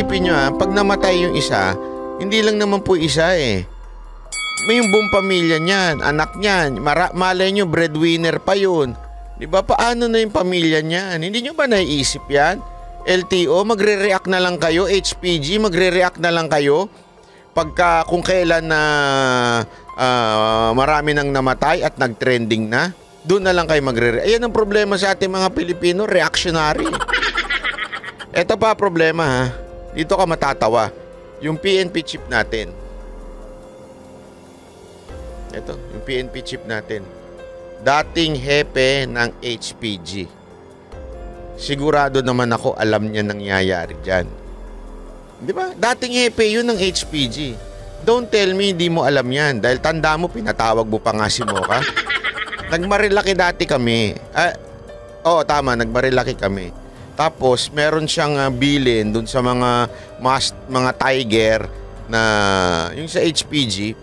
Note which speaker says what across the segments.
Speaker 1: isipin nyo pag namatay yung isa, hindi lang naman po isa eh. May yung buong pamilya niyan, anak niyan, malay nyo breadwinner pa yun. Diba, paano na yung pamilya niyan? Hindi nyo ba naiisip yan? LTO, magre-react na lang kayo, HPG, magre-react na lang kayo pagka kung kailan na marami nang namatay at nag-trending na. Doon na lang kayo magre-react. Ayan ang problema sa ating mga Pilipino, reactionary. Ito pa problema ha. Dito ka matatawa. Yung PNP chip natin. Ito, yung PNP chip natin. Dating hepe ng HPG. Sigurado naman ako alam niya nangyayari dyan. Di ba? Dating hepe yun ng HPG. Don't tell me hindi mo alam yan. Dahil tanda mo, pinatawag mo pa nga si Mocha. Nagmarilaki dati kami. Oo, tama, nagmarilaki kami. Tapos, meron siyang bilin dun sa mga tiger na, yung sa HPG,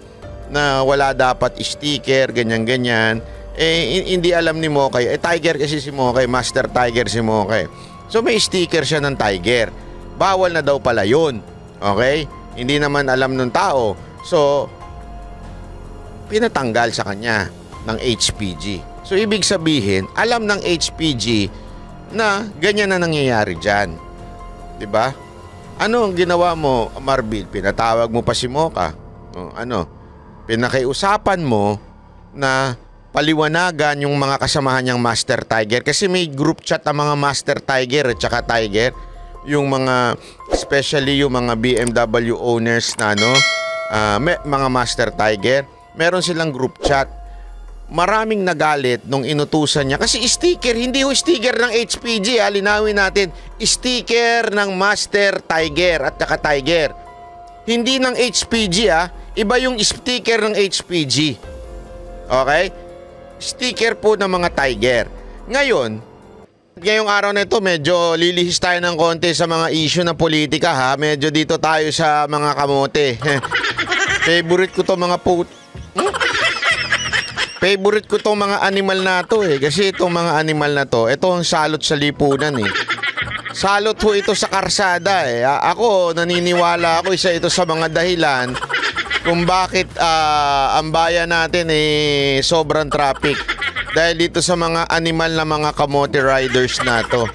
Speaker 1: na wala dapat sticker, ganyan-ganyan. Hindi alam ni Mocha. Tiger kasi si Mocha, Master Tiger si Mocha. So, may sticker siya ng tiger. Bawal na daw pala yun. Okay? Hindi naman alam ng tao. So, pinatanggal sa kanya ng HPG. So, ibig sabihin, alam ng HPG na ganyan na nangyayari dyan. Diba? Ano ang ginawa mo, Marbil? Pinatawag mo pa si Mocha. Pinakiusapan mo na paliwanagan yung mga kasamahan niyang Master Tiger. Kasi may group chat ang mga Master Tiger at saka Tiger. Yung mga, especially yung mga BMW owners na mga Master Tiger, meron silang group chat. Maraming nagalit nung inutusan niya. Kasi sticker, hindi ho sticker ng HPG. Linawin natin, sticker ng Master Tiger at saka Tiger. Hindi ng HPG iba yung sticker ng HPG. Okay? Sticker po ng mga Tiger. Ngayong araw na ito, medyo lilihis tayo ng konti sa mga issue ng politika ha. Medyo dito tayo sa mga kamote. Favorite ko to mga Favorite ko tong mga animal na to eh. Kasi itong mga animal na to, ito ang salot sa lipunan eh. Salot ho ito sa karsada eh. Ako, naniniwala ako isa ito sa mga dahilan kung bakit ang bayan natin eh sobrang traffic. Dahil dito sa mga animal na mga kamote riders na to.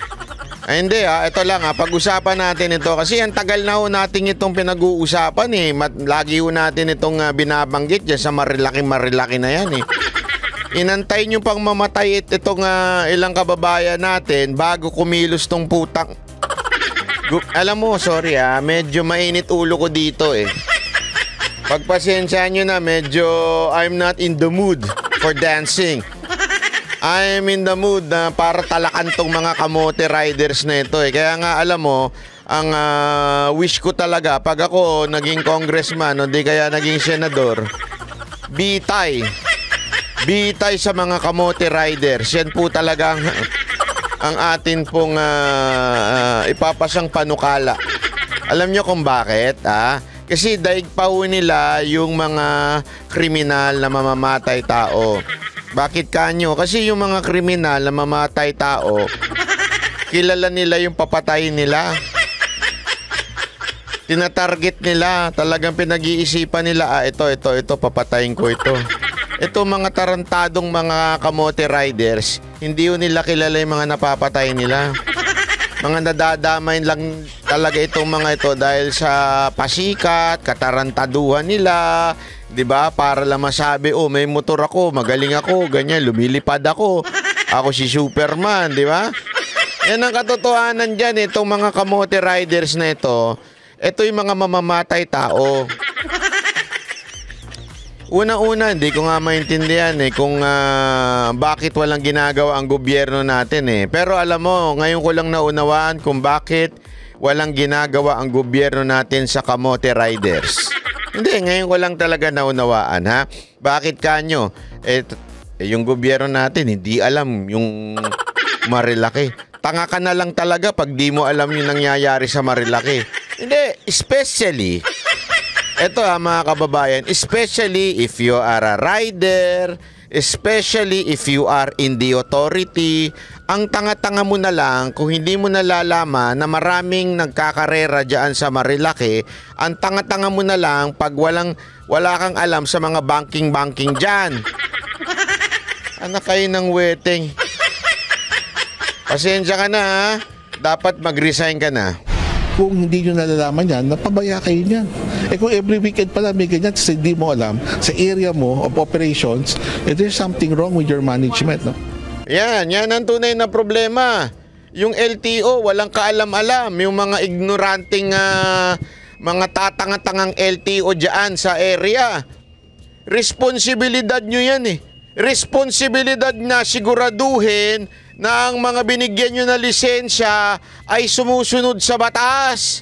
Speaker 1: Hindi ito lang pag-usapan natin ito. Kasi ang tagal na ho natin itong pinag-uusapan eh. Lagi ho natin itong binabanggit dyan sa marilaki na yan eh. Inantay nyo pang mamatay itong ilang kababayan natin bago kumilos tong putang. Alam mo, sorry medyo mainit ulo ko dito eh. Pagpasensya nyo na, medyo I'm not in the mood for dancing. I'm in the mood na para talakan tong mga kamote riders na ito eh. Kaya nga alam mo, ang wish ko talaga pag ako naging congressman o di kaya naging senador, bitay sa mga kamote riders. Yan po talaga ang atin pong ipapasang panukala. Alam nyo kung bakit? Kasi daig pa ho nila yung mga kriminal na mamamatay tao. Bakit kanyo? Kasi yung mga kriminal na mamatay tao, kilala nila yung papatayin nila. Tinatarget nila, talagang pinag-iisipan nila, ito, papatayin ko ito. Ito mga tarantadong mga kamote riders, hindi yun nila kilala yung mga napapatay nila. Mga nadadamay lang talaga itong mga ito dahil sa pasikat, katarantaduhan nila, 'di ba? Para lang masabi, may motor ako, magaling ako, ganyan, lumilipad ako. Ako si Superman, 'di ba? Yan ang katotohanan diyan itong mga kamote riders na ito. Ito yung mga mamamatay tao. Una-una, hindi ko nga maintindihan kung bakit walang ginagawa ang gobyerno natin eh. Pero alam mo, ngayon ko lang naunawaan kung bakit walang ginagawa ang gobyerno natin sa kamote riders. Hindi, ngayon ko lang talaga naunawaan ha. Bakit kanyo? Yung gobyerno natin hindi alam yung Marilaki. Tanga ka na lang talaga pag di mo alam yung nangyayari sa Marilaki. Hindi, especially mga kababayan, especially if you are a rider, Especially if you are in the authority. Ang tanga-tanga mo na lang kung hindi mo nalalaman na maraming nagkakarera dyan sa Marilaki. Ang tanga-tanga mo na lang pag wala kang alam sa mga banking dyan. Anak kayo ng weteng. Pasensya ka na ha. Dapat mag-resign ka na.
Speaker 2: Kung hindi nyo nalalaman yan, napabaya kayo niyan. Kung every weekend pala may ganyan, kasi hindi mo alam, sa area mo of operations, there's something wrong with your management. No?
Speaker 1: Yan ang tunay na problema. Yung LTO, walang kaalam-alam. Yung mga ignoranting, mga tatanga-tangang LTO dyan sa area. Responsibilidad nyo yan eh. Responsibilidad na siguraduhin na ang mga binigyan nyo na lisensya ay sumusunod sa batas.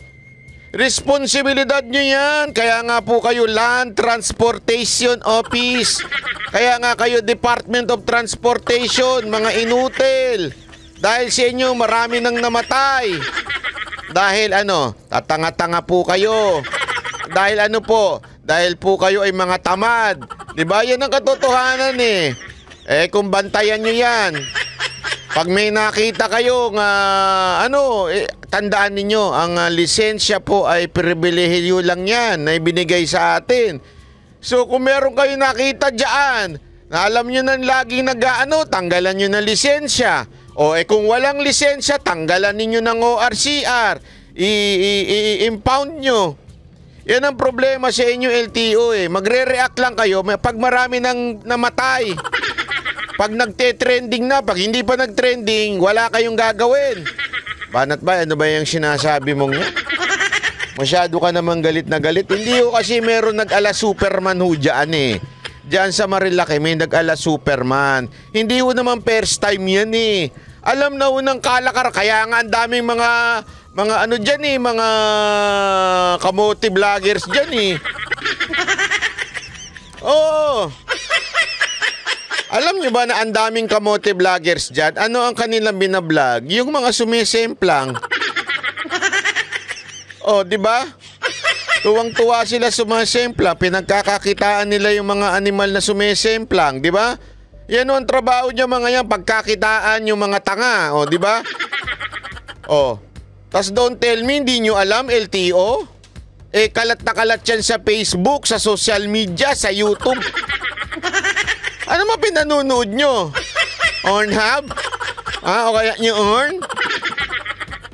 Speaker 1: Responsibilidad nyo yan. Kaya nga po kayo Land Transportation Office. Kaya nga kayo Department of Transportation, mga inutil. Dahil sa inyo marami nang namatay. Dahil tatanga-tanga po kayo. Dahil dahil po kayo ay mga tamad. Diba? Yan ang katotohanan eh. Kung bantayan nyo yan, pag may nakita kayo tandaan ninyo, ang lisensya po ay pribilehiyo lang yan na ibinigay sa atin. So kung meron kayo nakita dyan, na alam nyo na laging tanggalan nyo ng lisensya. O kung walang lisensya, tanggalan ninyo ng ORCR. I-impound nyo. Yan ang problema sa inyo LTO eh. Magre-react lang kayo pag marami nang namatay. Pag nagte-trending na, pag hindi pa nag-trending, wala kayong gagawin. Banat ba? Ano ba yung sinasabi mong yan? Masyado ka naman galit na galit. Hindi ho kasi meron nag-ala Superman ho dyan eh. Diyan sa Marilaki may nag-ala Superman. Hindi ho naman first time yan eh. Alam na ho ng kalakar. Kaya nga ang daming mga dyan eh. Mga kamote vloggers dyan eh. Oo. Alam nyo ba na ang daming kamote vloggers dyan? Ano ang kanilang binablog? Yung mga sumisemplang. Oh, di ba? Tuwang-tuwa sila sumisemplang. Pinagkakakitaan nila yung mga animal na sumisemplang, di ba? Yan ang trabaho niya mga yan, pagkakitaan yung mga tanga, oh, di ba? Oh. Tas don't tell me, hindi nyo alam, LTO? Kalat na kalat yan sa Facebook, sa social media, sa YouTube. Ano mga pinanunood nyo? Ornhub? O kaya yung Orn?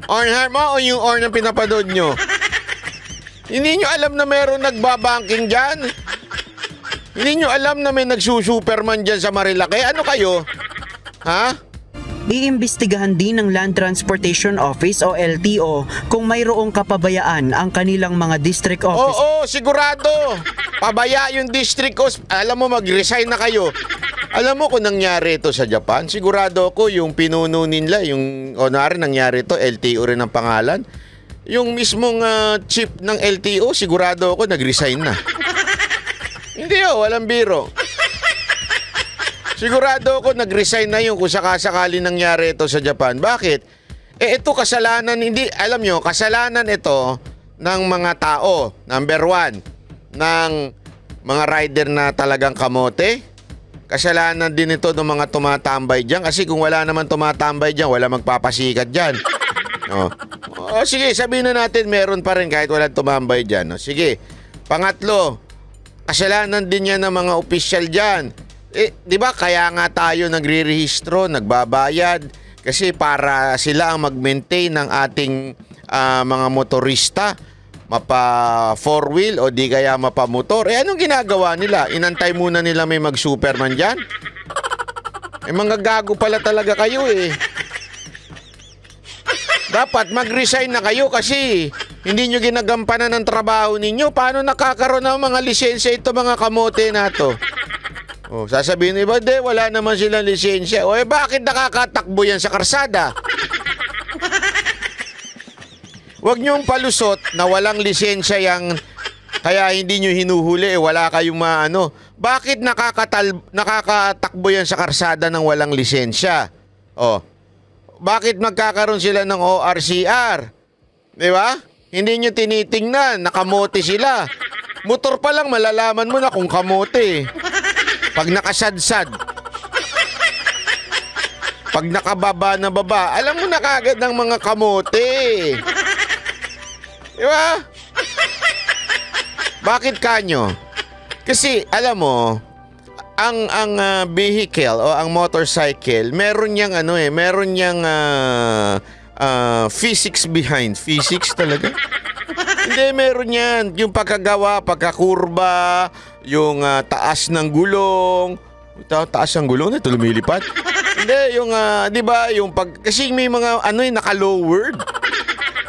Speaker 1: Ornhub mo o yung Orn ang pinapanood nyo? Hindi nyo alam na meron nagbabanking dyan? Hindi nyo alam na may nagsusuperman dyan sa Marilaki? Ano kayo? Ha?
Speaker 3: Iimbestigahan din ng Land Transportation Office o LTO kung mayroong kapabayaan ang kanilang mga district office.
Speaker 1: Oo, sigurado. Pabaya yung district office. Alam mo, mag-resign na kayo. Alam mo kung nangyari ito sa Japan, sigurado ko yung pinuno nila, yung nangyari ito, LTO rin ang pangalan. Yung mismong chief ng LTO, sigurado ako nag-resign na. Hindi walang biro. Sigurado ako nag-resign na yung kung sakasakali nangyari ito sa Japan. Bakit? Ito kasalanan, alam nyo, kasalanan ito ng mga tao. Number 1, ng mga rider na talagang kamote. Kasalanan din ito ng mga tumatambay dyan. Kasi kung wala naman tumatambay dyan, wala magpapasikat dyan. Sige, sabihin na natin meron pa rin kahit walang tumambay dyan. Sige, pangatlo, kasalanan din yan ng mga opisyal dyan. Di ba kaya nga tayo nagre-rehistro, nagbabayad kasi para sila ang mag-maintain ng ating mga motorista, mapa four wheel o di kaya mapa motor. Anong ginagawa nila? Inantay muna nila may mag-superman dyan? Mga gago pala talaga kayo eh. Dapat mag-resign na kayo kasi hindi nyo ginagampanan ng trabaho ninyo. Paano nakakaroon ng mga lisensya ito mga kamote na to? Sasabihin nyo ba, wala naman silang lisensya. Bakit nakakatakbo yan sa karsada? Huwag nyong palusot na walang lisensya yang kaya hindi nyo hinuhuli, wala kayong maano. Bakit nakakatakbo yan sa karsada ng walang lisensya? Bakit magkakaroon sila ng ORCR? Di ba? Hindi nyo tinitingnan, nakamote sila. Motor pa lang malalaman mo na kung kamote. Pag nakasadsad. pag nakababa na baba, alam mo na kagad ng mga kamote. Di ba? Bakit kanyo? Kasi alam mo, ang vehicle o ang motorcycle, meron niyang physics behind. Physics talaga? Hindi, meron yan. Yung pagkagawa, pagkakurba, yung taas ng gulong. Taas ng gulong na ito lumilipat. Hindi, yung, di ba, yung kasi may mga, naka-lowered.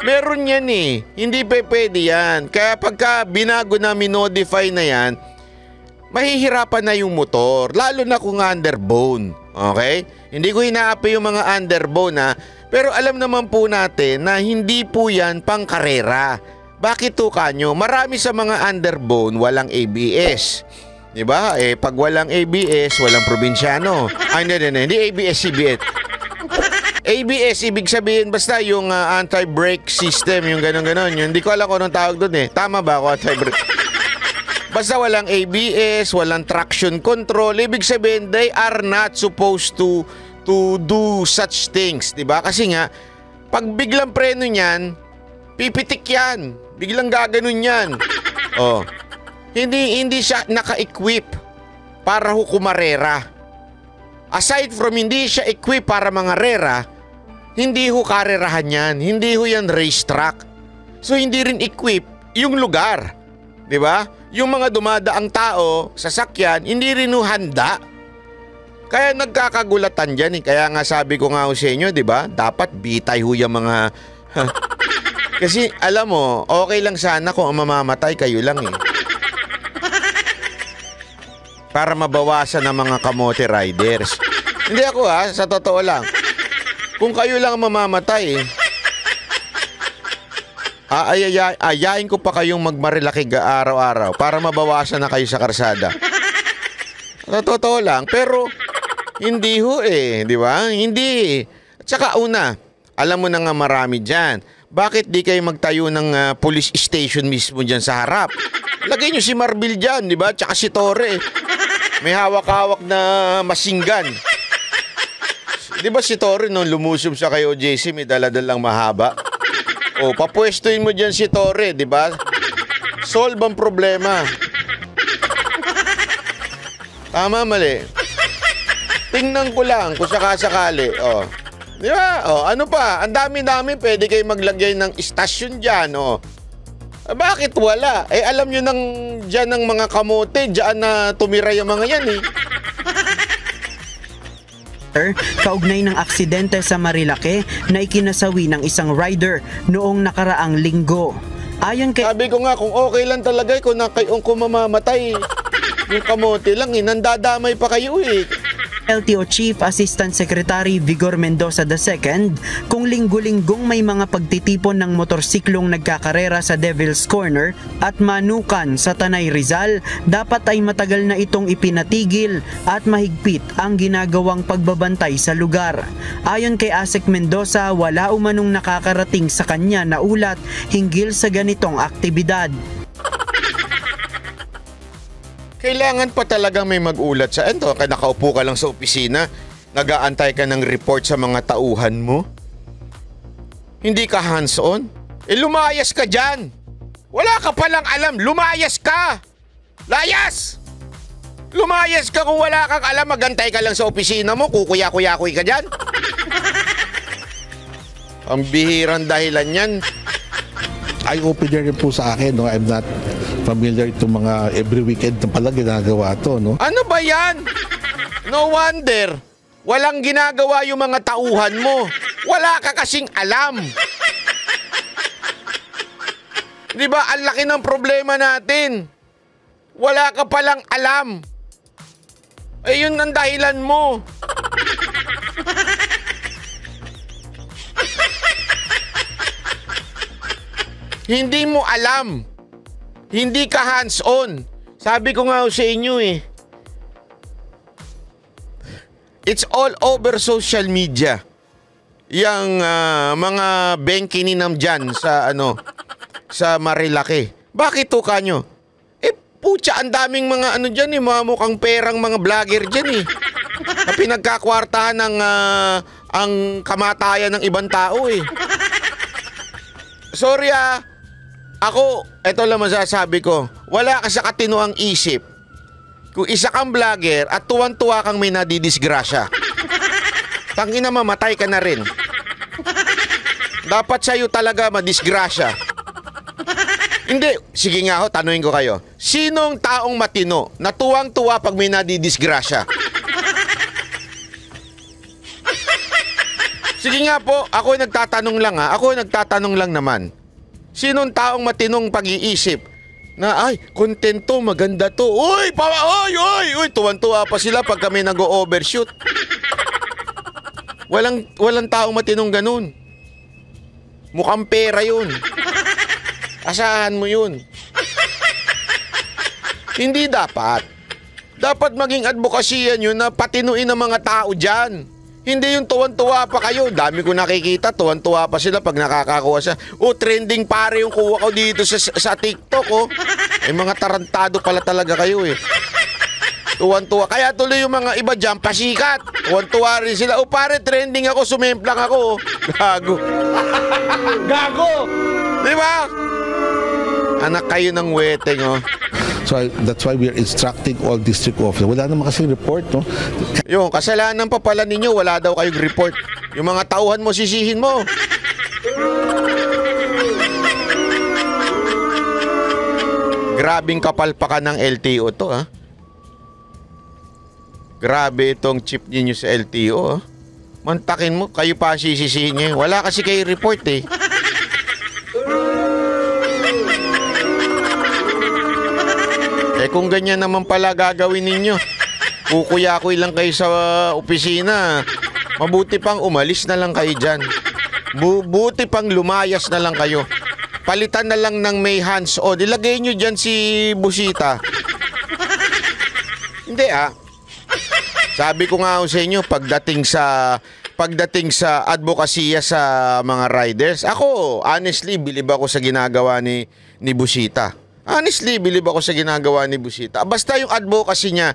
Speaker 1: Meron yan eh. Hindi pwede yan. Kaya pagka binago na, minodify na yan, mahihirapan na yung motor. Lalo na kung underbone. Okay? Hindi ko inaapi yung mga underbone ha. Pero alam naman po natin na hindi po yan pang karera. Bakit to kanyo? Marami sa mga underbone walang ABS. Diba? Pag walang ABS, walang probinsyano. Hindi ABS-CBN. ABS, ibig sabihin basta yung anti-brake system, yung gano'n-gano'n. Hindi ko alam kung anong tawag doon eh. Tama ba ako, anti-brake? Basta walang ABS, walang traction control. Ibig sabihin, they are not supposed to do such things. Diba? Kasi nga, pag biglang preno niyan, pipitik yan. Biglang gaganon yan. Oh. Hindi siya naka-equip para kumarera. Aside from hindi siya equip para mangarera, hindi ho karerahan yan. Hindi ho yan racetrack. So hindi rin equip yung lugar. 'Di ba? Yung mga dumadaang tao, sasakyan, hindi rin ho handa. Kaya nagkakagulatan dyan eh. Kaya nga sabi ko nga ho sa inyo, 'di ba? Dapat bitay ho yung mga kasi alam mo, okay lang sana kung mamamatay kayo lang eh. Para mabawasan ng mga kamote riders. Hindi ako sa totoo lang. Kung kayo lang mamamatay, ayayin ko pa kayong magmarilaki araw-araw para mabawasan na kayo sa karsada. Sa totoo lang, pero hindi ho di ba? Hindi. At saka una, alam mo na nga marami dyan. Bakit di kayo magtayo ng police station mismo dyan sa harap? Lagay nyo si Marbil dyan, di ba? Tsaka si Torre. May hawak-hawak na masinggan. Di ba si Torre nung lumusob sa kay OJC, may daladalang mahaba? O, papwestuin mo dyan si Torre, di ba? Solve ang problema. Tama, mali. Tingnan ko lang kung sakasakali. O. Di ba? O, ano pa? Ang dami-dami pwede kayo maglagay ng istasyon dyan, o. Bakit wala? Alam nyo nang dyan ng mga kamote, dyan na tumira yung mga yan eh.
Speaker 3: Kaugnay ng aksidente sa Marilake na ikinasawi ng isang rider noong nakaraang linggo. Ayon kay...
Speaker 1: Sabi ko nga, kung okay lang talaga kung mamamatay, yung kamote lang nandadamay pa kayo eh.
Speaker 3: LTO Chief Assistant Secretary Vigor Mendoza II, kung linggo-linggong may mga pagtitipon ng motorsiklong nagkakarera sa Devil's Corner at Manukan sa Tanay Rizal, dapat ay matagal na itong ipinatigil at mahigpit ang ginagawang pagbabantay sa lugar. Ayon kay Asek Mendoza, wala umanong nakakarating sa kanya na ulat hinggil sa ganitong aktibidad.
Speaker 1: Kailangan pa talagang may mag-ulat sa ento. Kaya nakaupo ka lang sa opisina, nag-aantay ka ng report sa mga tauhan mo. Hindi ka hands-on. Lumayas ka dyan. Wala ka palang alam. Lumayas ka. Layas! Lumayas ka kung wala kang alam. Magantay ka lang sa opisina mo. Kukuya-kuya-kuy ka dyan. Ang bihirang dahilan yan.
Speaker 2: Eye-opener rin po sa akin, no? I'm not familiar itong mga every weekend na pala ginagawa to, no?
Speaker 1: Ano ba yan? No wonder. Walang ginagawa yung mga tauhan mo. Wala ka kasing alam. Di ba, ang laki ng problema natin. Wala ka palang alam. Yun ang dahilan mo. Hindi mo alam. Hindi ka hands-on. Sabi ko nga sa inyo eh. It's all over social media. Yang mga bengkininam dyan sa sa Marilake. Bakit to kanyo? Putya, ang daming mga dyan eh, mga mukhang perang mga vlogger dyan eh. Na pinagkakwartahan ng ang kamatayan ng ibang tao eh. Sorry ako, eto lang masasabi ko, wala ka sa katinuang isip. Kung isa kang vlogger at tuwan-tuwa kang may nadidisgrasya, tangina mamatay ka na rin. Dapat sa'yo talaga madisgrasya. Hindi, sige nga ho, tanungin ko kayo. Sinong taong matino na tuwang-tuwa pag may nadidisgrasya? Sige nga po, ako nagtatanong lang Ako nagtatanong lang naman. Sinong taong matinong pag-iisip na ay, kontento, maganda to. Uy, tuwan-tuwa pa sila pag kami nag-o-overshoot. Walang taong matinong ganun. Mukhang pera yun. Asahan mo yun. Hindi dapat. Dapat maging advokasya yun na patinuin ang mga tao dyan. Hindi yung tuwan-tuwa pa kayo. Dami ko nakikita, tuwan-tuwa pa sila pag nakakakuha siya. Trending pare yung kuha ko dito sa TikTok, Ay mga tarantado pala talaga kayo eh. Tuwan-tuwa. Kaya tuloy yung mga iba dyan, pasikat. Tuwan-tuwa rin sila. Pare, trending ako, sumemplang ako. Gago. Gago! Di ba? Anak kayo ng weteng,
Speaker 2: So that's why we are instructing all district officers. Wala naman kasing report, no?
Speaker 1: Yung kasalanan pa pala ninyo, wala daw kayong report. Yung mga tauhan mo, sisihin mo. Grabing kapalpakan ng LTO to, Grabe itong chip ninyo sa LTO, Mantakin mo, kayo pa sisisihin nyo. Wala kasi kayo report, kung ganyan naman pala gagawin ninyo, kukuya-kuy lang kayo sa opisina. Mabuti pang umalis na lang kayo dyan. Buti pang lumayas na lang kayo. Palitan na lang ng may hands-on. Ilagay nyo dyan si Busita. Hindi Sabi ko nga sa inyo, pagdating sa advokasya sa mga riders, ako, honestly, bilib ako sa ginagawa ni Busita. Honestly, bilib ako sa ginagawa ni Busita. Basta yung advocacy niya,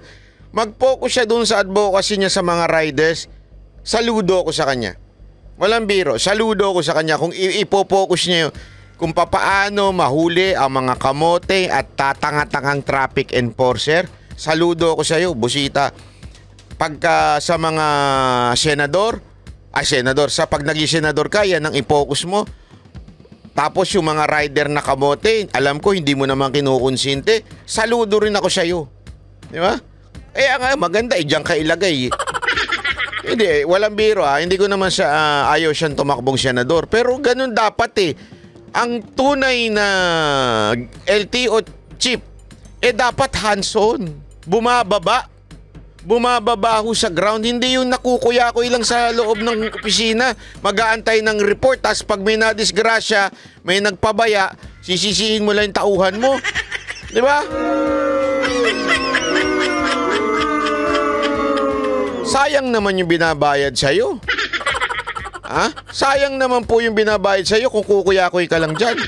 Speaker 1: mag-focus siya dun sa advocacy niya sa mga riders, saludo ko sa kanya. Walang biro, saludo ko sa kanya kung ipo-focus niya yun, kung papaano mahuli ang mga kamote at tatanga-tangang traffic enforcer. Saludo ko sa iyo, Busita. Pagka sa mga senador, sa pag naging senador ka, yan ang i-focus mo. Tapos yung mga rider na kamote, alam ko hindi mo naman kinukonsinte, saludo rin ako sa iyo. Di ba? Nga, maganda, diyan ka ilagay. Hindi, walang biro Hindi ko naman ayaw siyang tumakbong senador. Pero ganun dapat Ang tunay na LTO chief, dapat hands-on. Bumababa ho sa ground, hindi yung nakukuya-kuy lang sa loob ng opisina, mag-aantay ng report, tas pag may nadisgrasya, may nagpabaya, sisisihin mo lang yung tauhan mo. Di ba? Sayang naman yung binabayad sa'yo. Sayang naman po yung binabayad sa'yo kung kukuya-kuy ka lang dyan.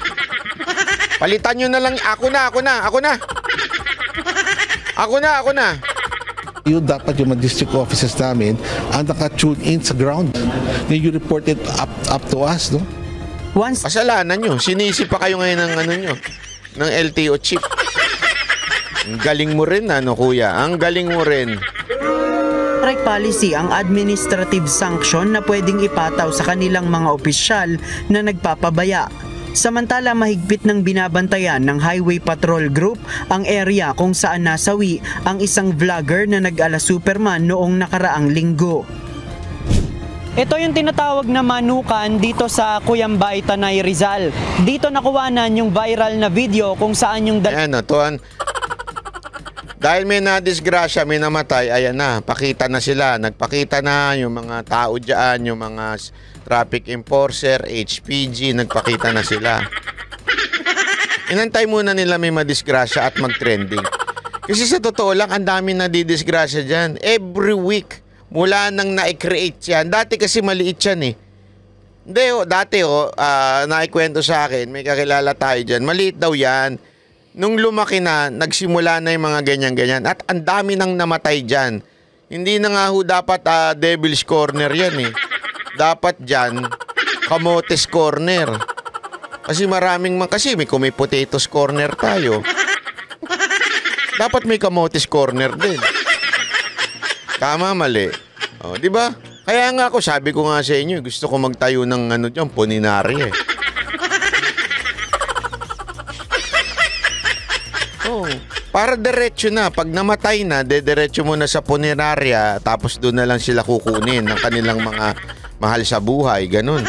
Speaker 1: Palitan nyo na lang, ako na.
Speaker 2: Yun dapat yung mga district offices namin ang naka-tune in sa ground. You report it up to us, no?
Speaker 1: Kasalanan nyo. Sinisi pa kayo ngayon ng LTO chief. Ang galing mo rin, kuya? Ang galing mo rin.
Speaker 3: Strike policy ang administrative sanction na pwedeng ipataw sa kanilang mga opisyal na nagpapabaya. Samantala, mahigpit ng binabantayan ng Highway Patrol Group ang area kung saan nasawi ang isang vlogger na nag-ala Superman noong nakaraang linggo. Ito yung tinatawag na manukan dito sa Cuyambay, Tanay, Rizal. Dito nakuwanan yung viral na video kung saan yung...
Speaker 1: Tuan. Dahil may nadisgrasya, may namatay, ayan na, pakita na sila. Nagpakita na yung mga tao dyan, yung mga traffic enforcer, HPG, nagpakita na sila. Inantay muna nila may madisgrasya at mag-trending. Kasi sa totoo lang, ang dami nadidisgrasya dyan. Every week, mula nang na-create yan. Dati kasi maliit yan Hindi dati naikwento sa akin, may kakilala tayo dyan, maliit daw yan. Nung lumaki na, nagsimula na yung mga ganyan-ganyan. At ang dami nang namatay dyan. Hindi na nga dapat Devil's Corner yan dapat dyan, Camotes Corner. Kasi kung may Potatoes Corner tayo, dapat may Camotes Corner din. Tama, mali. O, di ba? Kaya nga ako, sabi ko nga sa inyo, gusto ko magtayo ng dyan, puninari eh. Oh, para diretso na. Pag namatay na, diretso mo na sa punerarya, tapos doon na lang sila kukunin ng kanilang mga mahal sa buhay. Ganun.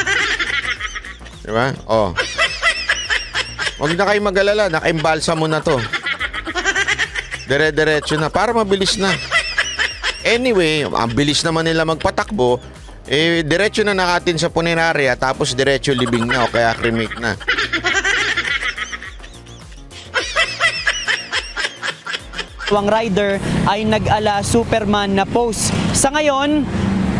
Speaker 1: Diba? Oh. Huwag na kayo mag-alala. Naka-imbalsa mo na to. Diretso na. Para mabilis na. Anyway, ang bilis naman nila magpatakbo. Diretso na nakatin sa punerarya, tapos diretso libing na o kaya cremate na.
Speaker 3: Ang rider ay nag-ala Superman na pose. Sa ngayon,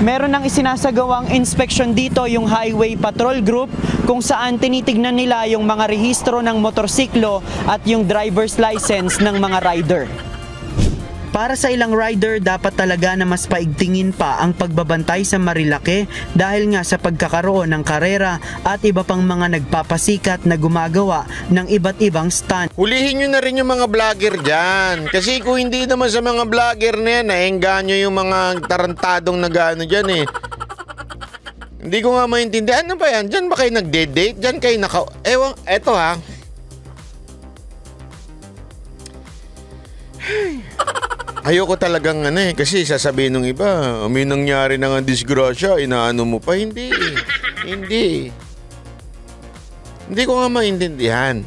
Speaker 3: meron nang isinasagawang inspection dito yung Highway Patrol Group kung saan tinitignan nila yung mga rehistro ng motorsiklo at yung driver's license ng mga rider. Para sa ilang rider, dapat talaga na mas paigtingin pa ang pagbabantay sa Marilake dahil nga sa pagkakaroon ng karera at iba pang mga nagpapasikat na gumagawa ng iba't ibang stunt.
Speaker 1: Hulihin nyo na rin yung mga vlogger dyan. Kasi kung hindi naman sa mga vlogger na yan, naengganyo yung mga tarantadong nag-ano dyan eh. Hindi ko nga maintindihan. Ano ba yan? Dyan ba kayo nagde-date? Dyan kayo eto ha. Ayoko talagang kasi sasabihin ng iba, may nangyari na nga disgrasya, inaano mo pa. Hindi. Hindi ko nga maintindihan.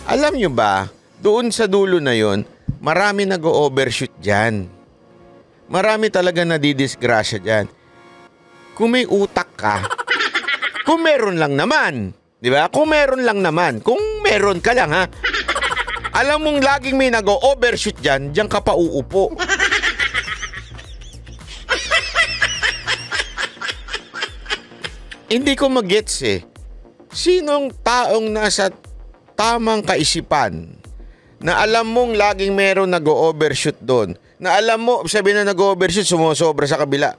Speaker 1: Alam nyo ba, doon sa dulo na yon, marami nag-o-overshoot dyan. Marami talaga nadidisgrasya dyan. Kung may utak ka, kung meron lang naman, di ba? Kung meron lang naman, kung meron ka lang ha, alam mong laging may nag-o-overshoot dyan, dyan ka pa uupo. Hindi ko mag-gets eh. Sinong taong nasa tamang kaisipan na alam mong laging meron nag-o-overshoot doon, na alam mo, sabi na nag-o-overshoot, sumusobra sa kabila.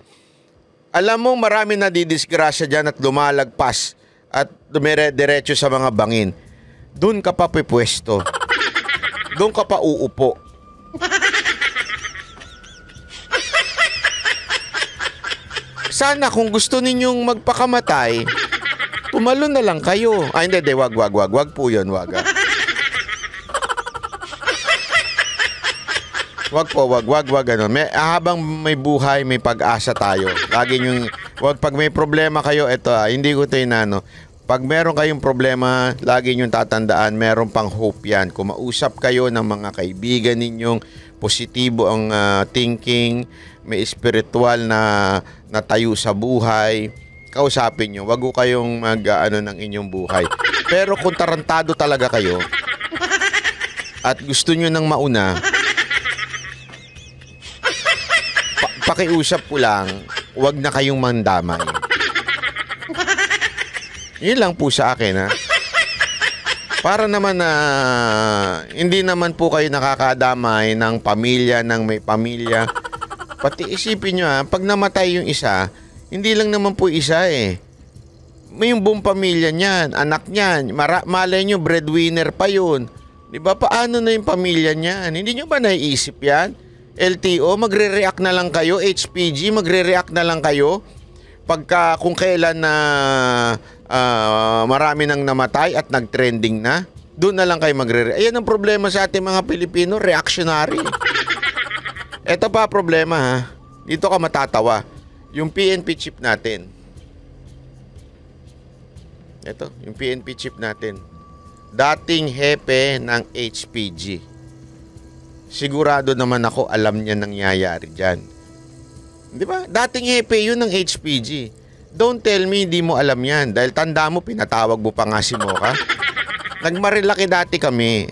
Speaker 1: Alam mong marami na didisgrasya dyan at lumalagpas at dumire-diretso sa mga bangin. Doon ka pa pipwesto. Doon ka pa uupo. Sana kung gusto ninyong magpakamatay, tumalon na lang kayo. Hindi, wag po yun, wag. Wag. Habang may buhay, may pag-asa tayo. Lagi yung, pag may problema kayo, hindi ko ito inano. Pag meron kayong problema, lagi niyong tatandaan, meron pang hope yan. Kung mausap kayo ng mga kaibigan ninyong, positibo ang thinking, may spiritual na tayo sa buhay, kausapin nyo. Wag ko kayong mag-ano ng inyong buhay. Pero kung tarantado talaga kayo, at gusto nyo nang mauna, pakiusap ko lang, wag na kayong mandamay. Yun lang po sa akin ha. Para naman na hindi naman po kayo nakakadamay ng pamilya, ng may pamilya. Pati isipin nyo ha, pag namatay yung isa, hindi lang naman po isa eh. May yung buong pamilya niyan, anak niyan, malay nyo breadwinner pa yun. Diba paano na yung pamilya niyan? Hindi nyo ba naiisip yan? LTO, magre-react na lang kayo. HPG, magre-react na lang kayo. Pagka kung kailan na marami nang namatay at nag-trending na, doon na lang kayo magre-react. Ayan ang problema sa ating mga Pilipino, reactionary. Ito pa problema ha. Dito ka matatawa. Yung PNP chip natin. Ito, yung PNP chip natin. Dating hepe ng HPG. Sigurado naman ako alam niya nangyayari dyan. Di ba? Dating hepe yun ng HPG. Don't tell me hindi mo alam yan. Dahil tanda mo, pinatawag mo pa nga si Mocha. Nagmarilaki dati kami.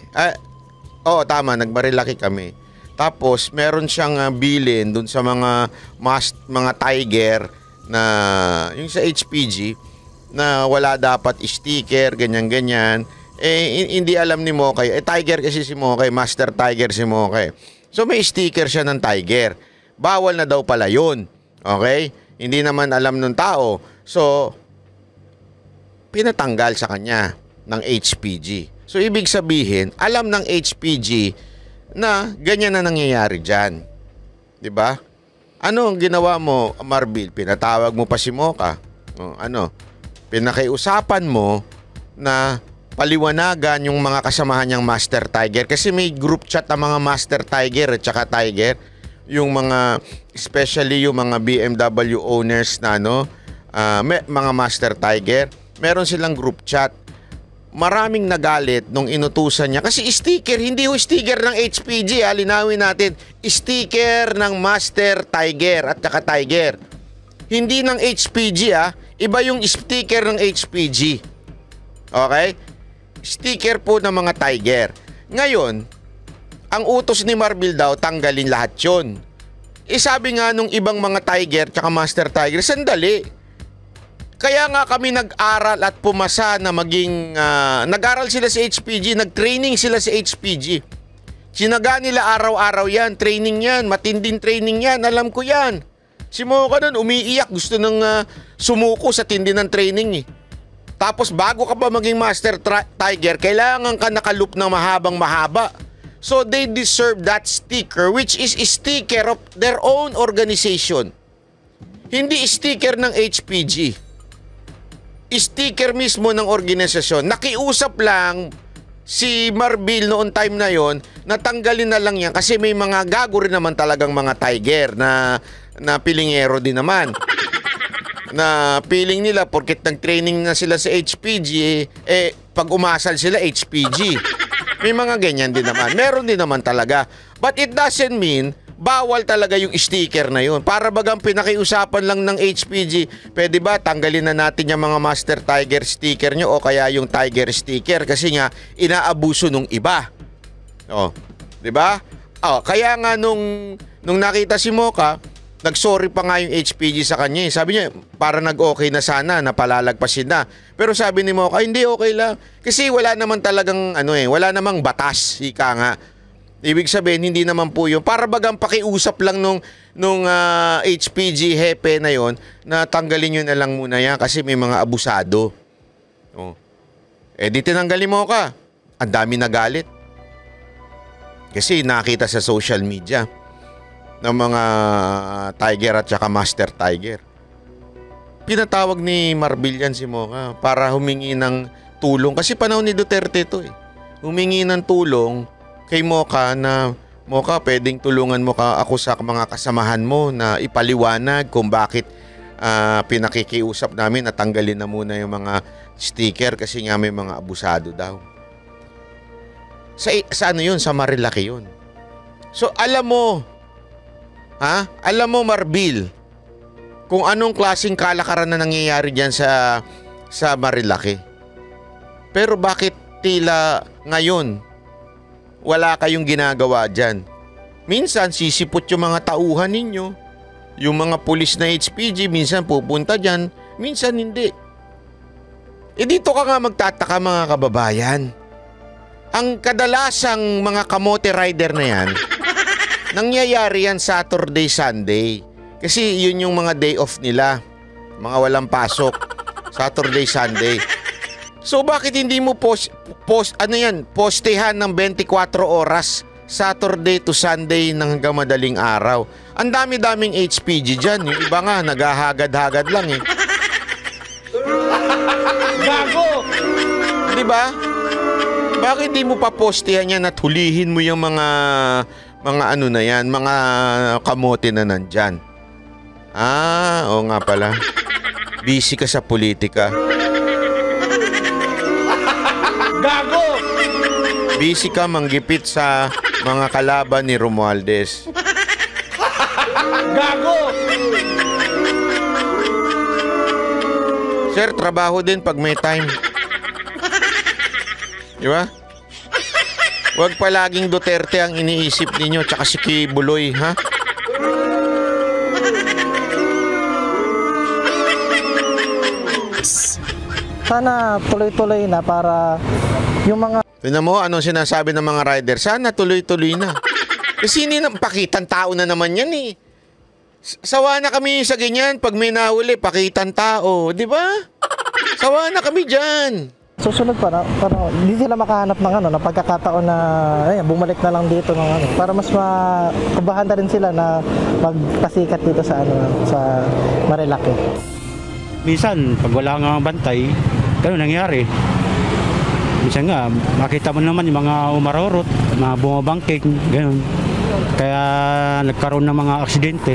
Speaker 1: Oo, tama, nagmarilaki kami. Tapos, meron siyang bilin dun sa mga tiger na, yung sa HPG, na wala dapat sticker, ganyan-ganyan. Hindi alam ni Mocha. Tiger kasi si Mocha, Master Tiger si Mocha. So, may sticker siya ng tiger. Bawal na daw pala yun. Okay? Hindi naman alam ng tao. So, pinatanggal sa kanya ng HPG. So, ibig sabihin, alam ng HPG na ganyan na nangyayari dyan. Diba? Ano ang ginawa mo, Marbil? Pinatawag mo pa si Mocha. Pinakiusapan mo na paliwanagan yung mga kasamahan niyang Master Tiger. Kasi may group chat ang mga Master Tiger at saka Tiger. Yung mga, especially yung mga BMW owners na mga Master Tiger. Meron silang group chat. Maraming nagalit nung inutusan niya. Kasi sticker, hindi yung sticker ng HPG. Linawin natin. Sticker ng Master Tiger at saka Tiger. Hindi ng HPG Iba yung sticker ng HPG. Okay? Sticker po ng mga Tiger. Ngayon, ang utos ni Marbil daw, tanggalin lahat yun. Sabi nga nung ibang mga Tiger tsaka Master Tiger, sandali. Kaya nga kami nag-aral at pumasa na maging, nag-aral sila sa HPG, nag-training sila sa HPG. Sinaga nila araw-araw yan, training yan, matinding training yan, alam ko yan. Si Mocha nun, umiiyak, gusto nang sumuko sa tindi ng training Tapos bago ka pa maging Master Tiger, kailangan ka nakaloop ng mahabang mahaba. So they deserve that sticker, which is a sticker of their own organization. Hindi sticker ng HPG. Sticker mismo ng organisasyon. Nakiusap lang si Marbil noon time na yon, natanggalin na lang yan kasi may mga gago rin naman talagang mga Tiger na pilingero din naman. Na feeling nila porket nag-training na sila sa HPG, pag umasal sila HPG. May mga ganyan din naman. Meron din naman talaga. But it doesn't mean bawal talaga yung sticker na yun. Para bagang pinakiusapan lang ng HPG, pwede ba tanggalin na natin yung mga Master Tiger sticker nyo o kaya yung Tiger sticker kasi nga inaabuso nung iba. Di ba? Kaya nga nung nakita si Mocha, nag-sorry pa nga yung HPG sa kanya. Sabi niya, para nag-okay na sana, napalalagpasin na. Pero sabi ni Mocha, hindi, okay lang. Kasi wala naman talagang, wala namang batas, ika nga. Ibig sabihin, hindi naman po yun. Para bagang pakiusap lang nung HPG hepe na yon na tanggalin nyo na lang muna yan kasi may mga abusado. Di tinanggalin mo ka. Ang dami nagalit. Kasi nakita sa social media ng mga Tiger at saka Master Tiger. Pinatawag ni Marbil yan si Mocha para humingi ng tulong. Kasi panahon ni Duterte ito humingi ng tulong kay Mocha na, Mocha, pwedeng tulungan mo ako sa mga kasamahan mo na ipaliwanag kung bakit pinakikiusap namin na tanggalin na muna yung mga sticker kasi nga may mga abusado daw. Sa ano yun? Sa Marilaki yun. So alam mo, alam mo Marbil, kung anong klaseng kalakaran na nangyayari dyan sa Marilaki. Pero bakit tila ngayon wala kayong ginagawa dyan? Minsan sisipot yung mga tauhan ninyo, yung mga pulis na HPG, minsan pupunta dyan, minsan hindi. Dito ka nga magtataka mga kababayan. Ang kadalasang mga kamote rider na yan, nangyayari yan Saturday, Sunday. Kasi yun yung mga day off nila, mga walang pasok, Saturday, Sunday. So bakit hindi mo postehan ng 24 oras Saturday to Sunday ng hanggang madaling araw? Ang dami-daming HPG dyan. Yung iba nga naghahagad-hagad lang Gago! Di ba? Bakit hindi mo pa postehan yan at hulihin mo yung mga ano na yan, mga kamote na nandyan? Oo nga pala. Busy ka sa politika. Gago! Busy ka manggipit sa mga kalaban ni Romualdez. Gago! Sir, trabaho din pag may time. Di ba? Huwag palaging Duterte ang iniisip ninyo tsaka si Kibuloy, ha?
Speaker 4: Sana tuloy-tuloy na para yung mga...
Speaker 1: Tignan mo, anong sinasabi ng mga rider? Sana tuloy-tuloy na. Kasi hindi na pakitang tao na naman yan Sawa na kami sa ganyan. Pag may nahuli, pakitan tao. Di ba? Sawa na kami dyan.
Speaker 4: Susunod para hindi sila makahanap ng na pagkakataon na bumalik na lang dito ng para mas makabahan na rin sila na magpasikat dito sa sa Marilaki.
Speaker 5: Minsan pag wala nga bantay, gano'n nangyari. Minsan nga makita mo naman yung mga umarorot, mga bumabangking, gano'n. Kaya nagkaroon ng mga aksidente.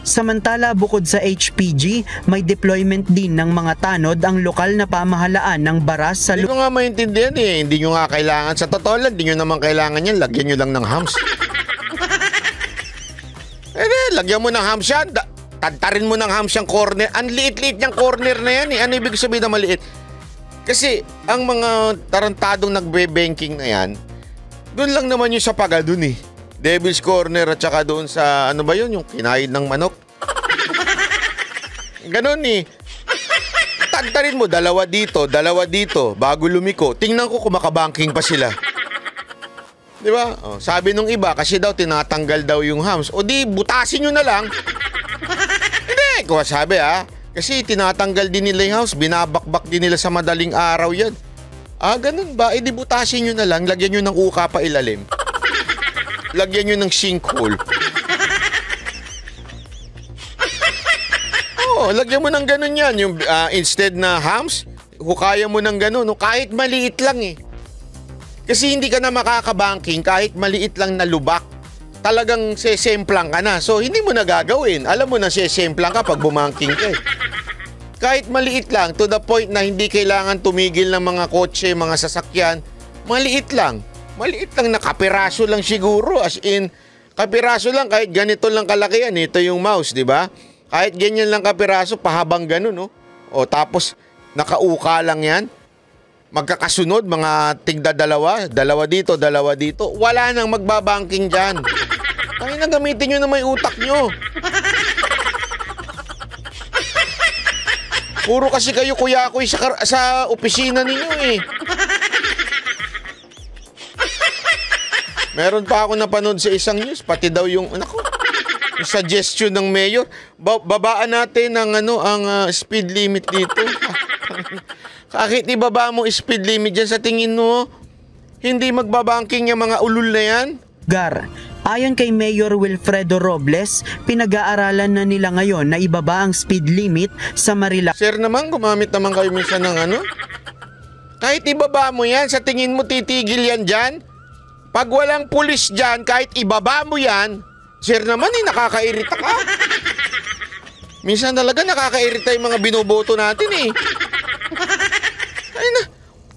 Speaker 3: Samantala, bukod sa HPG, may deployment din ng mga tanod ang lokal na pamahalaan ng baras sa
Speaker 1: Hindi ko nga maintindihan eh. Hindi nyo nga kailangan. Sa totoo lang, hindi nyo naman kailangan yan. Lagyan nyo lang ng hams. Lagyan mo ng hams yan. Tantarin mo ng hams yung corner. Ang liit-liit niyang corner na yan eh. Ano ibig sabihin na maliit? Kasi ang mga tarantadong nagbe-banking na yan, doon lang naman yung sa paga doon eh. Devil's Corner at saka doon sa, ano ba yun, yung kinain ng manok. Ganon eh. Tantarin mo, dalawa dito, bago lumiko. Tingnan ko kung makabanking pa sila. Di ba? Oh, sabi nung iba, kasi daw tinatanggal daw yung hams. O di, butasin nyo na lang. Hindi, kung sabi kasi tinatanggal din nila yung hams, binabakbak din nila sa madaling araw yan. Ganun ba? E di butasin nyo na lang, lagyan nyo ng uka pa ilalim. Lagyan nyo ng sinkhole. Lagyan mo ng ganun yan. Yung, instead na hams, hukaya mo ng ganun. Kahit maliit lang eh. Kasi hindi ka na makakabanking kahit maliit lang na lubak. Talagang sesemplang ka na. So, hindi mo na gagawin. Alam mo na sesemplang ka pag bumanking ka eh. Kahit maliit lang, to the point na hindi kailangan tumigil ng mga kotse, mga sasakyan, maliit lang. Maliit lang na kapiraso lang siguro. As in, kapiraso lang kahit ganito lang kalaki yan. Ito yung mouse, di ba? Kahit ganyan lang kapiraso, pahabang ganun, no? O tapos, nakauka lang yan. Magkakasunod, mga tigda dalawa dito, dalawa dito. Wala nang magbabanking dyan. Kaya na gamitin nyo na may utak nyo. Puro kasi kayo kuya-kuy sa opisina ninyo eh. Meron pa ako napanood sa isang news, pati daw yung suggestion ng mayor, babaan natin ang ang speed limit dito. Kahit ibaba mo speed limit diyan, sa tingin mo hindi magbabanking yung mga ulul na yan?
Speaker 3: Ayon kay Mayor Wilfredo Robles, pinag-aaralan na nila ngayon na ibaba ang speed limit sa Marilaki.
Speaker 1: Sir naman, gumamit naman kayo minsan ng kahit ibaba mo yan, sa tingin mo titigil yan dyan? Pag walang pulis dyan, kahit ibaba mo yan, sir naman nakakairita ka. Minsan talaga nakakairita yung mga binoboto natin eh. Ay na,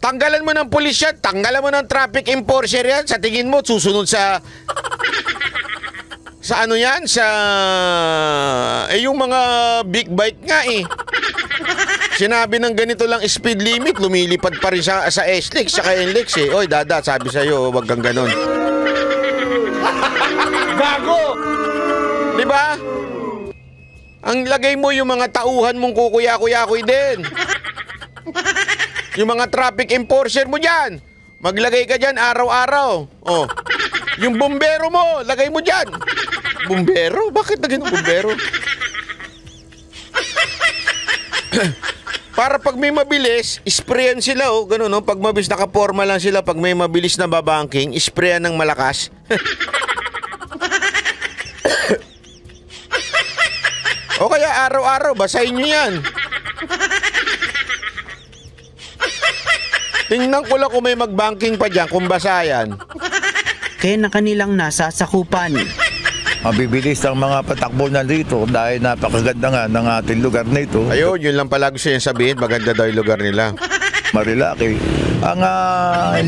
Speaker 1: tanggalan mo ng pulis yan, tanggalan mo ng traffic enforcer yan, sa tingin mo susunod sa ano yan? Yung mga big bike nga eh. Sinabi ng ganito lang speed limit, lumilipad pa rin sa SLEX, saka NLEX eh. Oy, dada, sabi sa'yo, wag kang ganon. Gago! Diba? Ang lagay mo yung mga tauhan mong kukuya-kuya-kuy din. Yung mga traffic enforcer mo dyan. Maglagay ka dyan araw-araw. Oh. Yung bumbero mo, lagay mo dyan. Bumbero? Bakit na ganun bumbero? Para pag may mabilis, sprayan sila ganun Pag mabilis, nakaporma lang sila. Pag may mabilis na babanking, sprayan ng malakas. O kaya araw-araw, basahin nyo yan. Tingnan ko lang kung may magbanking pa dyan, kung basa yan.
Speaker 3: Kaya na kanilang nasasakupan.
Speaker 6: Mabibilis ang mga patakbo na dito dahil napakaganda nga ng ating lugar nito.
Speaker 1: Ayun, yun lang pala gusto yung sabihin, maganda daw yung lugar nila.
Speaker 6: Marilaki. Ang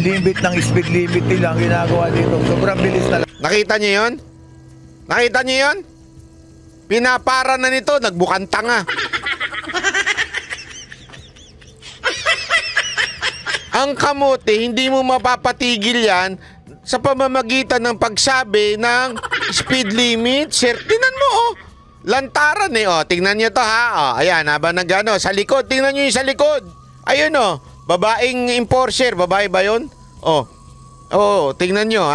Speaker 6: limit ng speed limit nila ang ginagawa dito, sobrang bilis talaga.
Speaker 1: Nakita niyo yun? Nakita niyo yun? Pinapara na nito, nagbukang tanga. Ang kamote, hindi mo mapapatigil yan sa pamamagitan ng pagsabi ng speed limit. Sir, tingnan mo lantaran tingnan niyo to ayan, habang sa likod, tingnan niyo yung sa likod. Ayun babaeng enforcer, babae ba yun? Tingnan niyo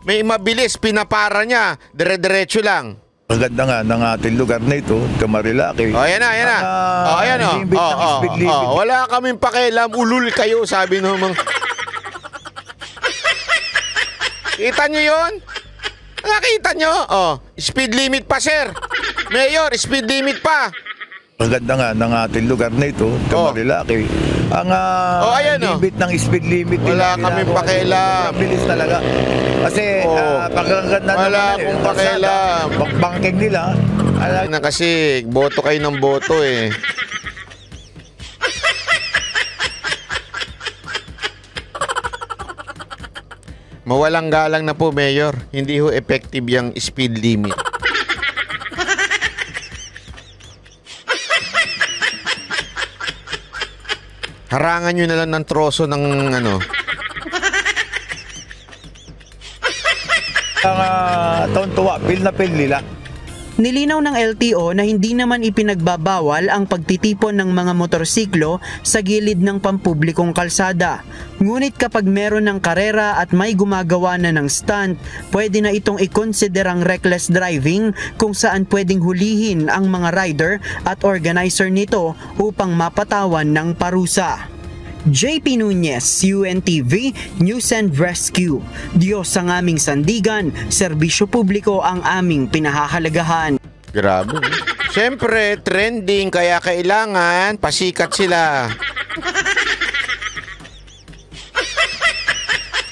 Speaker 1: may mabilis, pinapara niya, dire-diretso lang.
Speaker 6: Ang ganda nga ng ating lugar na ito, Marilaki.
Speaker 1: Oh, ayan na, ayan na. Oh, ayan oh.
Speaker 6: Limbit ng speed limit.
Speaker 1: Wala kaming pakialam, ulul kayo, sabi no mga. Kita nyo yun? Nakita nyo? Oh, speed limit pa, sir. Mayor, speed limit pa.
Speaker 6: Ang ganda nga ng ating lugar na ito, Marilaki. Ang
Speaker 1: ayan,
Speaker 6: limbit ng speed limit.
Speaker 1: Wala kaming pakialam.
Speaker 6: Bilis talaga. Kasi pagkaganda
Speaker 1: wala akong pakialam.
Speaker 6: Bangking nila.
Speaker 1: Na kasi, boto kayo ng boto eh. Mawalang galang na po, Mayor. Hindi ho effective yung speed limit. Harangan nyo na lang ng troso ng ano.
Speaker 6: Ang tontuwa, pil na pil nila.
Speaker 3: Nilinaw ng LTO na hindi naman ipinagbabawal ang pagtitipon ng mga motorsiklo sa gilid ng pampublikong kalsada. Ngunit kapag meron ng karera at may gumagawa na ng stunt, pwede na itong i-considerang reckless driving kung saan pwedeng hulihin ang mga rider at organizer nito upang mapatawan ng parusa. JP Nunez, UNTV, News and Rescue. Diyos ang aming sandigan, serbisyo publiko ang aming pinahahalagahan.
Speaker 1: Grabe. Siyempre, trending, kaya kailangan pasikat sila.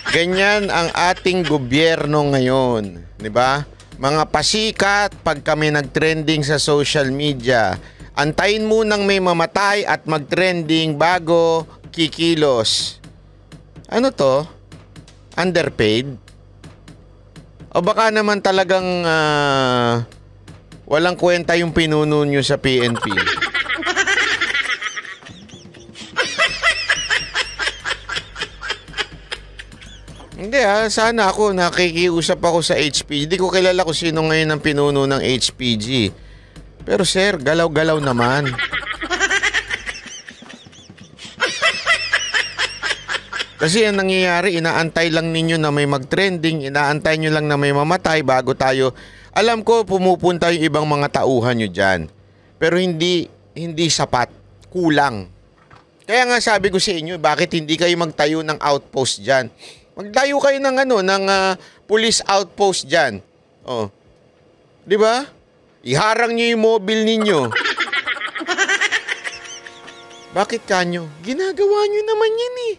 Speaker 1: Ganyan ang ating gobyerno ngayon, di ba? Mga pasikat pag kami nag-trending sa social media. Antayin munang may mamatay at mag-trending bago kikilos. Ano to? Underpaid? O baka naman talagang walang kwenta yung pinuno nyo sa PNP? Hindi sana ako nakikiusap ako sa HPG. Hindi ko kilala kung sino ngayon ang pinuno ng HPG. Pero sir, galaw-galaw naman. Kasi ang nangyayari, inaantay lang ninyo na may mag-trending, inaantay nyo lang na may mamatay bago tayo. Alam ko, pumupunta yung ibang mga tauhan nyo dyan. Pero hindi sapat. Kulang. Kaya nga sabi ko sa inyo, bakit hindi kayo magtayo ng outpost dyan? Magtayo kayo ng police outpost dyan. Oh. Di ba? Iharang nyo yung mobile ninyo. Bakit kanyo? Ginagawa nyo naman yan eh.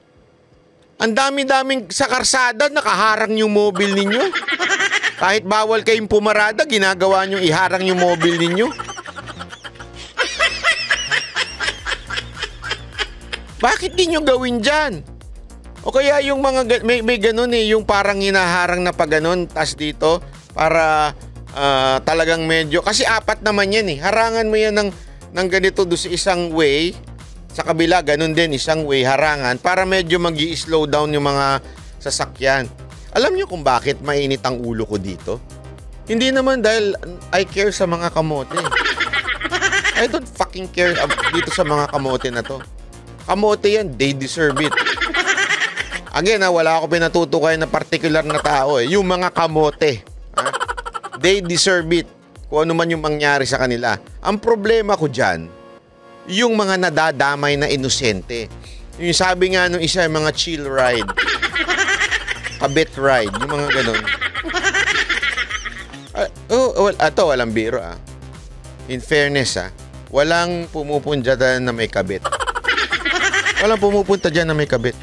Speaker 1: Ang dami-daming sa karsada, nakaharang yung mobile ninyo. Kahit bawal kayong pumarada, ginagawa nyo iharang yung mobile ninyo. Bakit di nyo gawin dyan? O kaya yung mga, may ganun eh, yung parang hinaharang na paganon, tas dito, para talagang medyo, kasi apat naman yan eh. Harangan mo yan ng ganito do sa isang way. Sa kabila, ganun din, isang way, harangan, para medyo mag-i-slow down yung mga sasakyan. Alam nyo kung bakit mainit ang ulo ko dito? Hindi naman dahil I care sa mga kamote. I don't fucking care dito sa mga kamote na to. Kamote yan, they deserve it. Again, wala ako pinatutukay na particular na tao eh. Yung mga kamote, they deserve it. Kung ano man yung mangyari sa kanila. Ang problema ko dyan, yung mga nadadamay na inosente. Yung sabi nga nung isa, yung mga chill ride. Kabit ride. Yung mga ganun. Walang biro In fairness walang pumupunta dyan na may kabit. Walang pumupunta dyan na may kabit.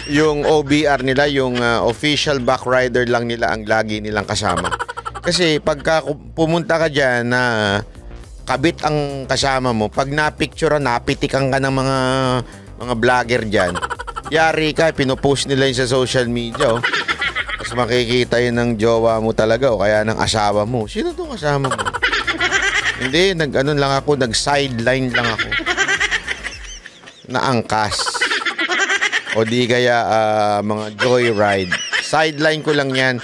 Speaker 1: Yung OBR nila, yung official back rider lang nila ang lagi nilang kasama. Kasi pagka pumunta ka dyan na kabit ang kasama mo, pag napicture, napitikan ka ng mga vlogger dyan, yari ka, pinopost nila yun sa social media. Tapos makikita yun ng jowa mo talaga o kaya ng asawa mo. Sino itong kasama mo? Hindi, nag-sideline lang ako. Naangkas. O di kaya mga joyride. Sideline ko lang yan.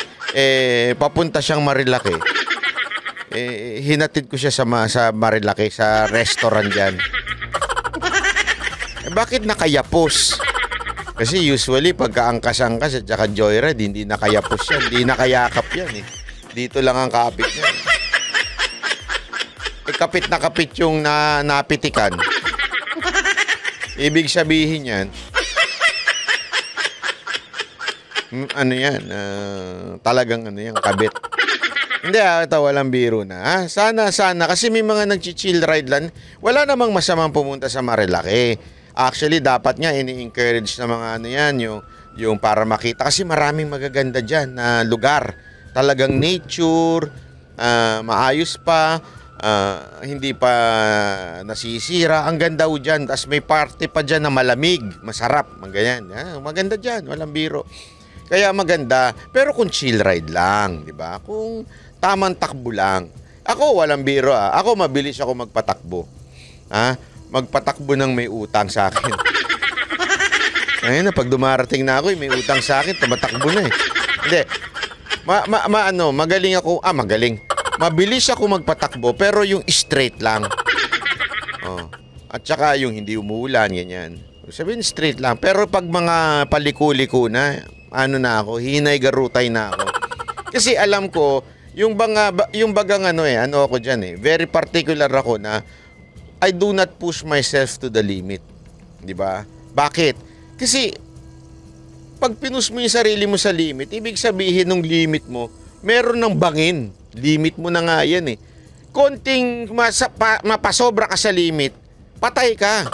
Speaker 1: Papunta siyang Marilaki. Hinatid ko siya sa Marilaki, sa restaurant dyan. Bakit nakayapos? Kasi usually pagka angkas-angkas at saka joyride, hindi nakayapos yan. Hindi nakayakap yan eh. Dito lang ang kapit niya. Kapit na kapit yung napitikan. Ibig sabihin yan, ano yan, talagang ano yan, kabit. Hindi ito walang biro na. Sana, kasi may mga nag-chill ride lang. Wala namang masamang pumunta sa Marilaki. Actually, dapat nga ini-encourage na mga ano yan, yung para makita. Kasi maraming magaganda dyan na lugar. Talagang nature, maayos pa, hindi pa nasisira. Ang ganda ho dyan. Tapos may party pa dyan na malamig, masarap, ganyan. Maganda dyan, walang biro. Kaya maganda. Pero kung chill ride lang, di ba? Kung tamang takbo lang. Ako, walang biro. Ako, mabilis ako magpatakbo. Magpatakbo ng may utang sa akin. Ayun na, pag dumarating na ako, may utang sa akin, tumatakbo na eh. Hindi. Magaling ako. Magaling. Mabilis ako magpatakbo, pero yung straight lang. At saka yung hindi umuulan, ganyan. Sabihin straight lang. Pero pag mga paliko-liko na, na ako, hinay garutay na ako. Kasi alam ko, yung bagang ako dyan very particular ako na I do not push myself to the limit. Di ba? Bakit? Kasi pag pinus mo yung sarili mo sa limit, ibig sabihin ng limit mo, meron ng bangin. Limit mo na nga yan Konting mapasobra ka sa limit, patay ka.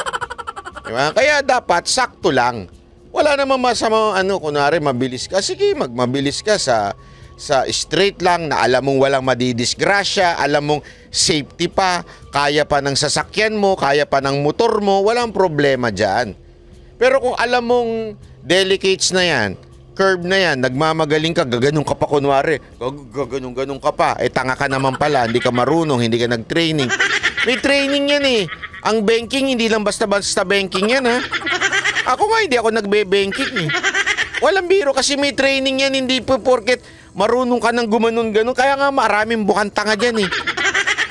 Speaker 1: Diba? Kaya dapat sakto lang. Wala namang masama kunwari mabilis ka. Sige, mabilis ka sa straight lang na alam mong walang madidisgrasya, alam mong safety pa, kaya pa ng sasakyan mo, kaya pa ng motor mo, walang problema dyan. Pero kung alam mong delicates na yan, curve na yan, nagmamagaling ka, gaganong ka pa kunwari, gaganong ka pa, tanga ka naman pala, hindi ka marunong, hindi ka nag-training. May training yan Ang banking, hindi lang basta-basta banking yan Ako nga, hindi ako nagbe-banking Walang biro kasi may training yan, hindi po porket marunong ka ng gumanon-ganon. Kaya nga maraming bukang tanga dyan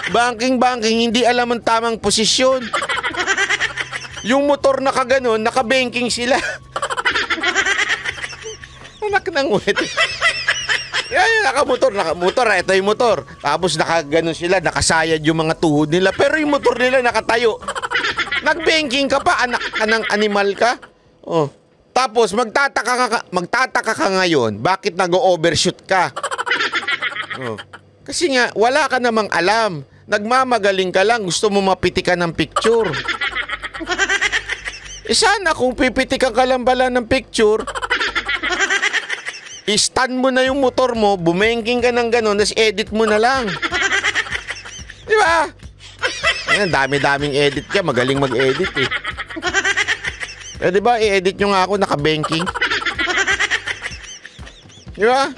Speaker 1: Banking, hindi alam ang tamang posisyon. Yung motor na kaganon, naka-banking sila. Anak ng wet. Yan, nakamotor. Ito yung motor. Tapos nakaganon sila, nakasayad yung mga tuhod nila. Pero yung motor nila nakatayo. Nag-banking ka pa, anak ka ng animal ka. Tapos magtataka ka ngayon, bakit nag-overshoot ka? Kasi nga, wala ka namang alam. Nagmamagaling ka lang, gusto mo mapitikan ng picture. Sana kung pipitikan ka lang pala ng picture, i-stand mo na yung motor mo, bumengking ka ng gano'n, tapos edit mo na lang. Di ba? Ayan, dami-daming edit ka, magaling mag-edit di ba, i-edit nyo nga ako, naka-banking. Di ba?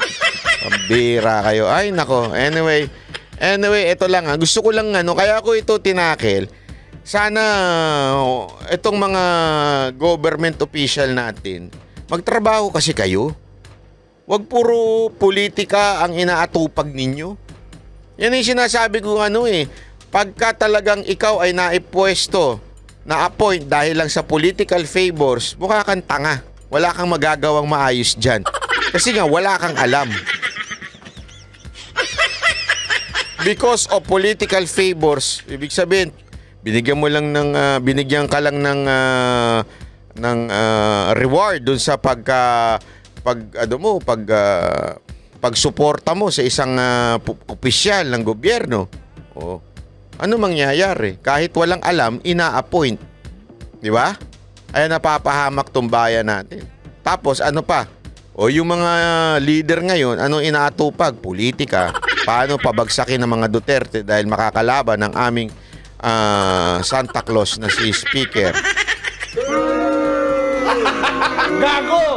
Speaker 1: Pambira kayo. Ay, nako. Anyway, ito lang Gusto ko lang kaya ako ito tinakil. Sana itong mga government official natin, magtrabaho kasi kayo. Wag puro politika ang inaatupag ninyo. Yan yung sinasabi ko pagka talagang ikaw ay naipwesto, na-appoint dahil lang sa political favors, mukha kang tanga. Wala kang magagawang maayos dyan. Kasi nga, wala kang alam. Because of political favors, ibig sabihin, binigyan ka lang ng reward dun sa pagsuporta mo sa isang opisyal ng gobyerno. Ano mangyayari? Kahit walang alam, ina-appoint. Di ba? Ay napapahamak tong bayan natin. Tapos ano pa? Yung mga leader ngayon, anong inaatupag? Politika. Paano pabagsakin ng mga Duterte dahil makakalaban ng aming Santa Claus na si Speaker.
Speaker 7: Gago!